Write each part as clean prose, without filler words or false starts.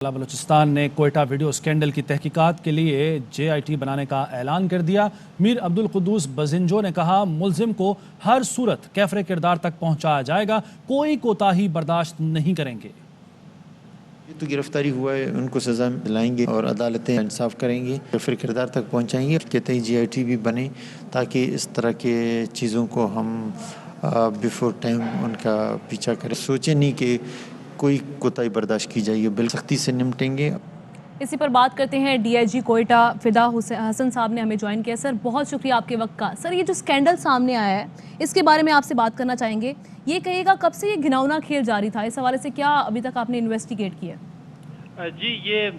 بلوچستان نے Quetta video scandal کی تحقیقات کے لیے JIT بنانے کا اعلان کر دیا۔ میر عبدالقدوس بزنجو نے کہا ملزم کو ہر صورت کیفر کردار تک پہنچایا جائے گا، کوئی کوتاہی برداشت نہیں کریں گے۔ یہ تو گرفتاری ہوا ہے، ان کو سزا دلائیں گے اور عدالتیں انصاف کریں گی، کیفر کردار تک پہنچائیں گے۔ کہتے ہیں JIT بھی بنے تاکہ اس طرح کے چیزوں کو ہم بیفور ٹائم ان کا پیچھا کریں۔ سوچیں نہیں کہ کوئی کوتاہی برداشت کی جائے گی، بالکل سختی سے نمٹیں گے۔ اسی پر بات کرتے ہیں DIG کوئٹہ فدا حسن صاحب نے ہمیں جوائن کیا۔ سر بہت شکریہ آپ کے وقت کا۔ سر یہ جو اسکینڈل سامنے آیا ہے اس کے بارے میں آپ سے بات کرنا چاہیں گے، یہ کہیے گا کب سے یہ گھناؤنا کھیل جاری تھا، اس حوالے سے کیا ابھی تک آپ نے انویسٹیگیٹ کیا؟ جی یہ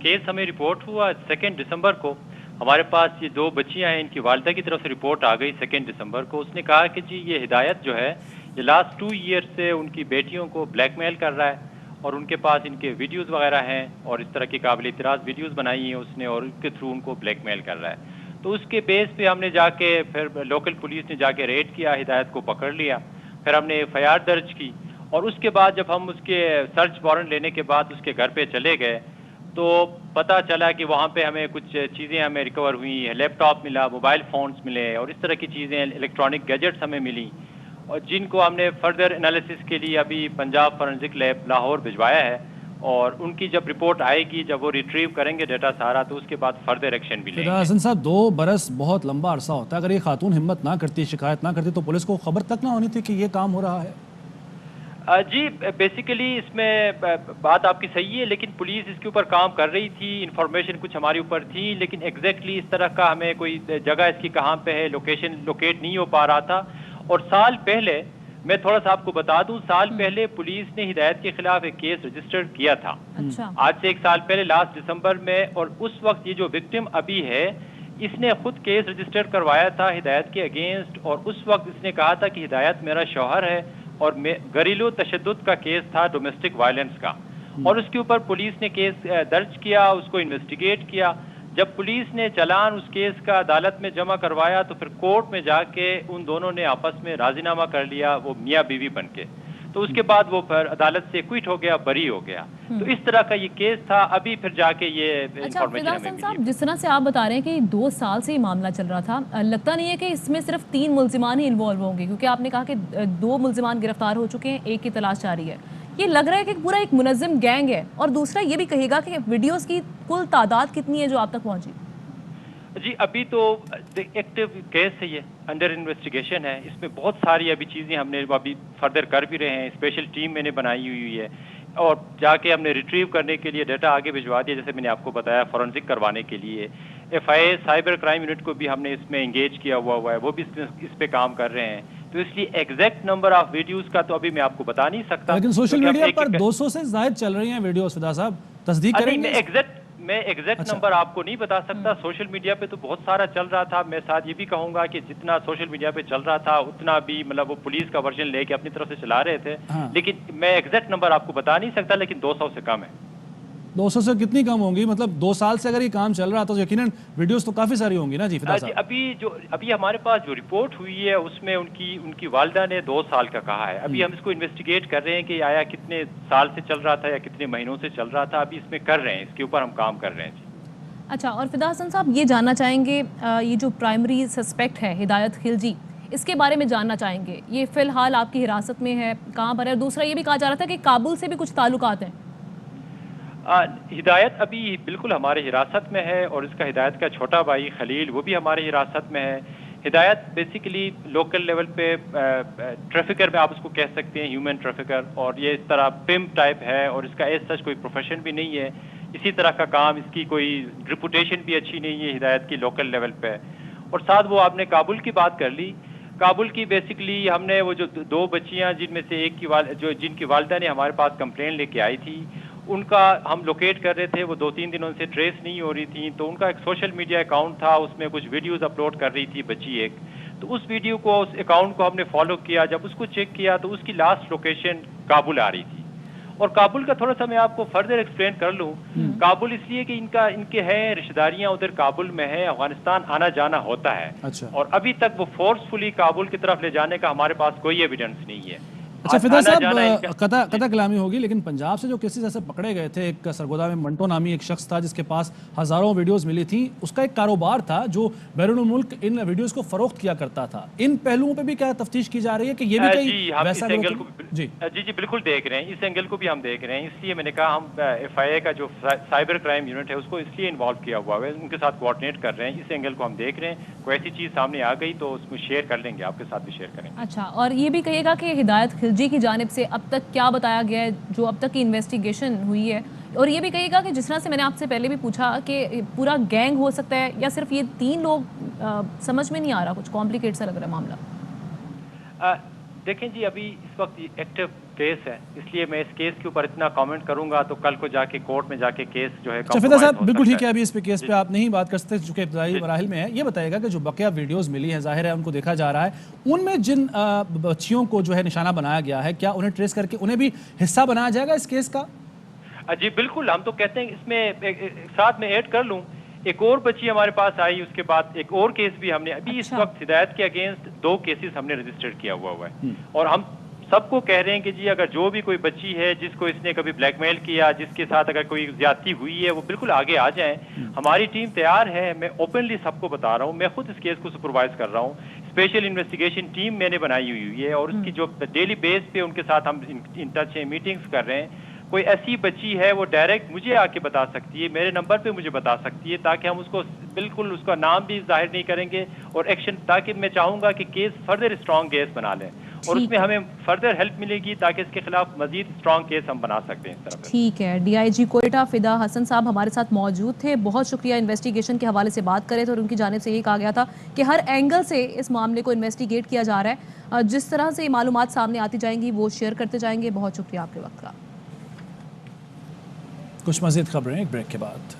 کیس ہمیں رپورٹ ہوا 2 دسمبر کو۔ ہمارے پاس یہ 2 بچیاں ہیں، ان کی والدہ کی طرف سے رپورٹ آ گئی 2 دسمبر کو۔ اس نے کہا کہ جی یہ ہدایت جو ہے یہ لاسٹ 2 ایئر سے ان کی بیٹیوں کو بلیک میل کر رہا ہے اور ان کے پاس ان کے ویڈیوز وغیرہ ہیں اور اس طرح کی قابل اعتراض ویڈیوز بنائی ہیں اس نے اور اس کے تھرو ان کو بلیک میل کر رہا ہے۔ تو اس کے بیس پہ ہم نے جا کے پھر لوکل پولیس نے جا کے ریڈ کیا، ہدایت کو پکڑ لیا، پھر ہم نے FIR درج کی اور اس کے بعد جب ہم اس کے سرچ وارنٹ لینے کے بعد اس کے گھر پہ چلے گئے تو پتہ چلا کہ وہاں پہ ہمیں کچھ چیزیں ہمیں ریکور ہوئی، لیپ ٹاپ ملا، موبائل فونز ملے اور اس طرح کی چیزیں الیکٹرانک گیجٹس ہمیں ملی اور جن کو ہم نے فردر انالیسس کے لیے ابھی پنجاب فورنزک لیب لاہور بھجوایا ہے اور ان کی جب رپورٹ آئے گی، جب وہ ریٹریو کریں گے ڈیٹا سارا، تو اس کے بعد فردر ایکشن بھی لیں گے۔ حسن صاحب 2 برس بہت لمبا عرصہ ہوتا ہے، اگر یہ خاتون ہمت نہ کرتی، شکایت نہ کرتی تو پولیس کو خبر تک نہ ہونی تھی کہ یہ کام ہو رہا ہے؟ جی بیسیکلی اس میں بات آپ کی صحیح ہے، لیکن پولیس اس کے اوپر کام کر رہی تھی، انفارمیشن کچھ ہمارے اوپر تھی، لیکن ایگزیکٹلی اس طرح کا ہمیں کوئی جگہ اس کی کہاں پہ ہے لوکیشن لوکیٹ نہیں ہو پا رہا تھا۔ اور سال پہلے میں تھوڑا سا آپ کو بتا دوں، سال پہلے پولیس نے ہدایت کے خلاف ایک کیس رجسٹر کیا تھا آج سے 1 سال پہلے لاسٹ دسمبر میں، اور اس وقت یہ جو وکٹم ابھی ہے اس نے خود کیس رجسٹر کروایا تھا ہدایت کے اگینسٹ، اور اس وقت اس نے کہا تھا کہ ہدایت میرا شوہر ہے اور گھریلو تشدد کا کیس تھا، ڈومیسٹک وائلنس کا، اور اس کے اوپر پولیس نے کیس درج کیا، اس کو انویسٹیگیٹ کیا۔ جب پولیس نے چلان اس کیس کا عدالت میں جمع کروایا تو پھر کورٹ میں جا کے ان دونوں نے آپس میں راضی نامہ کر لیا، وہ میاں بیوی بن کے، تو اس کے بعد وہ پھر عدالت سے کوئٹ ہو گیا، بری ہو گیا۔ تو اس طرح کا یہ کیس تھا، ابھی پھر جا کے یہ انفارمیشن ہمیں ملی۔ صاحب جس طرح سے آپ بتا رہے ہیں کہ 2 سال سے یہ معاملہ چل رہا تھا، لگتا نہیں ہے کہ اس میں صرف 3 ملزمان ہی انوالو ہوں گے، کیونکہ آپ نے کہا کہ 2 ملزمان گرفتار ہو چکے ہیں، ایک کی تلاش جاری ہے۔ یہ لگ رہا ہے کہ پورا ایک منظم گینگ ہے، اور دوسرا یہ بھی کہے گا کہ ویڈیوز کی کل تعداد کتنی ہے جو آپ تک پہنچی؟ جی ابھی تو ایکٹیو کیس ہے، یہ انڈر انویسٹیگیشن ہے، اس میں بہت ساری ابھی چیزیں ہم نے ابھی فردر کر بھی رہے ہیں، اسپیشل ٹیم میں نے بنائی ہوئی ہے اور جا کے ہم نے ریٹریو کرنے کے لیے ڈیٹا آگے بھجوا دیا، جیسے میں نے آپ کو بتایا فورنزک کروانے کے لیے۔ FIA سائبر کرائم یونٹ کو بھی ہم نے اس میں انگیج کیا ہوا ہے، وہ بھی اس پہ کام کر رہے ہیں، تو اس لیے ایگزیکٹ نمبر آف ویڈیوز کا تو ابھی میں آپ کو بتا نہیں سکتا، لیکن سوشل میڈیا پر 200 سے زائد چل رہی ہیں ویڈیوز۔ فدا صاحب تصدیق کریں گے؟ میں ایگزیکٹ نمبر آپ کو نہیں بتا سکتا، سوشل میڈیا پہ تو بہت سارا چل رہا تھا۔ میں ساتھ یہ بھی کہوں گا کہ جتنا سوشل میڈیا پہ چل رہا تھا اتنا بھی مطلب وہ پولیس کا ورژن لے کے اپنی طرف سے چلا رہے تھے، لیکن میں ایگزیکٹ نمبر آپ کو بتا نہیں سکتا، لیکن 200 سے کم ہے۔ 200 سے کتنی کم ہوں گی؟ مطلب 2 سال سے اگر یہ کام چل رہا تو یقیناً ویڈیوز تو کافی ساری ہوں گی نا جی فدا صاحب؟ ابھی ہمارے پاس جو رپورٹ ہوئی ہے اس میں ان کی والدہ نے 2 سال کا کہا ہے۔ ابھی ہم اس کو انویسٹیگیٹ کر رہے ہیں کہ آیا کتنے سال سے چل رہا تھا یا کتنے مہینوں سے چل رہا تھا، ابھی اس میں کر رہے ہیں، اس کے اوپر ہم کام کر رہے ہیں۔ اچھا، اور فدا حسن صاحب یہ جاننا چاہیں گے، یہ جو پرائمری سسپیکٹ ہے ہدایت خلجی، اس کے بارے میں جاننا چاہیں گے، یہ فی الحال آپ کی حراست میں ہے، کہاں پر ہے؟ دوسرا یہ بھی کہا جا رہا تھا کہ کابل سے بھی کچھ تعلقات ہیں۔ ہدایت ابھی بالکل ہمارے حراست میں ہے اور اس کا ہدایت کا چھوٹا بھائی خلیل وہ بھی ہمارے حراست میں ہے۔ ہدایت بیسیکلی لوکل لیول پہ ٹریفکر میں آپ اس کو کہہ سکتے ہیں، ہیومن ٹریفکر، اور یہ اس طرح پمپ ٹائپ ہے اور اس کا ایز سچ کوئی پروفیشن بھی نہیں ہے، اسی طرح کا کام، اس کی کوئی ریپوٹیشن بھی اچھی نہیں ہے ہدایت کی لوکل لیول پہ۔ اور ساتھ وہ آپ نے کابل کی بات کر لی، کابل کی بیسیکلی ہم نے وہ جو 2 بچیاں جن میں سے ایک کی جن کی والدہ نے ہمارے پاس کمپلین لے کے آئی تھی، ان کا ہم لوکیٹ کر رہے تھے، وہ 2-3 دنوں سے ٹریس نہیں ہو رہی تھیں، تو ان کا ایک سوشل میڈیا اکاؤنٹ تھا، اس میں کچھ ویڈیوز اپلوڈ کر رہی تھی بچی ایک، تو اس ویڈیو کو اس اکاؤنٹ کو ہم نے فالو کیا، جب اس کو چیک کیا تو اس کی لاسٹ لوکیشن کابل آ رہی تھی۔ اور کابل کا تھوڑا سا میں آپ کو فردر ایکسپلین کر لوں، کابل اس لیے کہ ان کے ہیں رشتہ داریاں ادھر کابل میں ہے، افغانستان آنا جانا ہوتا ہے، اور ابھی تک وہ فورسفلی کابل کی طرف لے جانے کا ہمارے پاس کوئی ایویڈنس نہیں ہے۔ اچھا فدا آنا جانا صاحب قطع کلامی ہوگی، لیکن پنجاب سے جو کیسز ایسے پکڑے گئے تھے، ایک سرگودا میں منٹو نامی ایک شخص تھا جس کے پاس ہزاروں ویڈیوز ملی تھیں، اس کا ایک کاروبار تھا جو بیرون ملک ان ویڈیوز کو فروخت کیا کرتا تھا، ان پہلوؤں پہ بھی کیا تفتیش کی جا رہی ہے کہ یہ بھی کہیں ویسا جی جی بالکل دیکھ رہے ہیں، اس اینگل کو بھی ہم دیکھ رہے ہیں، اس لیے میں نے کہا ہم ایف آئی اے کا جو سائبر کرائم یونٹ ہے اس کو اس لیے انوالو کیا ہوا ہے، ان کے ساتھ کوآرڈینیٹ کر رہے ہیں، اس اینگل کو ہم دیکھ رہے ہیں، کوئی ایسی چیز سامنے آ گئی تو اس کو شیئر کر لیں گے، آپ کے ساتھ بھی شیئر کریں گے۔ اچھا، اور یہ بھی کہیے گا کہ ہدایت خلجی کی جانب سے اب تک کیا بتایا گیا ہے، جو اب تک کی انویسٹیگیشن ہوئی ہے، اور یہ بھی کہیے گا کہ جس طرح سے میں نے آپ سے پہلے بھی پوچھا کہ پورا گینگ ہو سکتا ہے یا صرف یہ 3 لوگ، سمجھ میں نہیں آ رہا، کچھ کمپلیکیٹ سا لگ رہا ہے معاملہ۔ دیکھیں جی ابھی اس وقت ایکٹیو کیس ہے، اس لیے میں اس کیس کے اوپر اتنا کامنٹ کروں گا تو کل کو جا کے کورٹ میں جا کے کیس جو ہے فدا صاحب بالکل ٹھیک ہے، ابھی اس پہ کیس پہ آپ نہیں بات کر سکتے چونکہ ابتدائی مراحل میں ہے، یہ بتائے گا کہ جو بقیہ ویڈیوز ملی ہیں، ظاہر ہے ان کو دیکھا جا رہا ہے، ان میں جن بچیوں کو جو ہے نشانہ بنایا گیا ہے، کیا انہیں ٹریس کر کے انہیں بھی حصہ بنایا جائے گا اس کیس کا؟ جی بالکل، ہم تو کہتے ہیں اس میں ساتھ میں ایڈ کر لوں، ایک اور بچی ہمارے پاس آئی، اس کے بعد ایک اور کیس بھی ہم نے ابھی اس وقت ہدایت کے اگینسٹ 2 کیسز ہم نے رجسٹرڈ کیا ہوا ہے، اور ہم سب کو کہہ رہے ہیں کہ جی اگر جو بھی کوئی بچی ہے جس کو اس نے کبھی بلیک میل کیا، جس کے ساتھ اگر کوئی زیادتی ہوئی ہے، وہ بالکل آگے آ جائیں، ہماری ٹیم تیار ہے، میں اوپنلی سب کو بتا رہا ہوں، میں خود اس کیس کو سپروائز کر رہا ہوں، اسپیشل انویسٹیگیشن ٹیم میں نے بنائی ہوئی ہے، اور اس کی جو ڈیلی بیس پہ ان کے ساتھ ہم ان ٹچ ہیں، میٹنگز کر رہے ہیں، کوئی ایسی بچی ہے وہ ڈائریکٹ مجھے آ کے بتا سکتی ہے، میرے نمبر پہ مجھے بتا سکتی ہے، تاکہ ہم اس کو بالکل اس کا نام بھی ظاہر نہیں کریں گے، اور ایکشن، تاکہ میں چاہوں گا کہ کیس فردر اسٹرانگ کیس بنا لیں، اور اس میں ہمیں فردر ہیلپ ملے گی تاکہ اس کے خلاف مزید اسٹرانگ کیس ہم بنا سکتے ہیں اس طرح۔ ٹھیک ہے، ڈی آئی جی کوئٹہ فدا حسن صاحب ہمارے ساتھ موجود تھے، بہت شکریہ، انویسٹیگیشن کے حوالے سے بات کرے تھے اور ان کی جانب سے یہ کہا گیا تھا کہ ہر اینگل سے اس معاملے کو انویسٹیگیٹ کیا جا رہا ہے، جس طرح سے معلومات سامنے آتی جائیں گی وہ شیئر کرتے جائیں گے۔ بہت شکریہ آپ کے وقت کا۔ کچھ مزید خبریں ایک بریک کے بعد۔